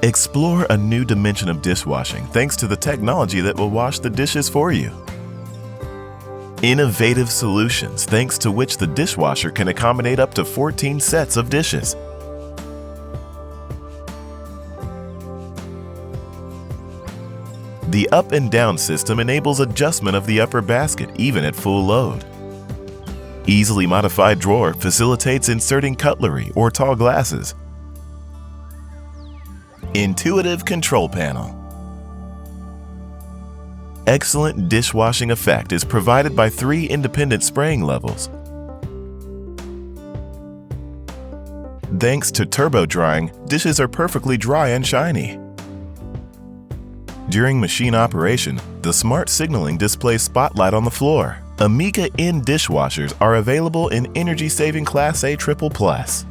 Explore a new dimension of dishwashing thanks to the technology that will wash the dishes for you. Innovative solutions thanks to which the dishwasher can accommodate up to 14 sets of dishes. The up and down system enables adjustment of the upper basket even at full load. Easily modified drawer facilitates inserting cutlery or tall glasses. Intuitive control panel. Excellent dishwashing effect is provided by 3 independent spraying levels. Thanks to turbo drying, dishes are perfectly dry and shiny. During machine operation, the smart signaling displays spotlight on the floor. Amica IN dishwashers are available in energy-saving Class A Triple Plus.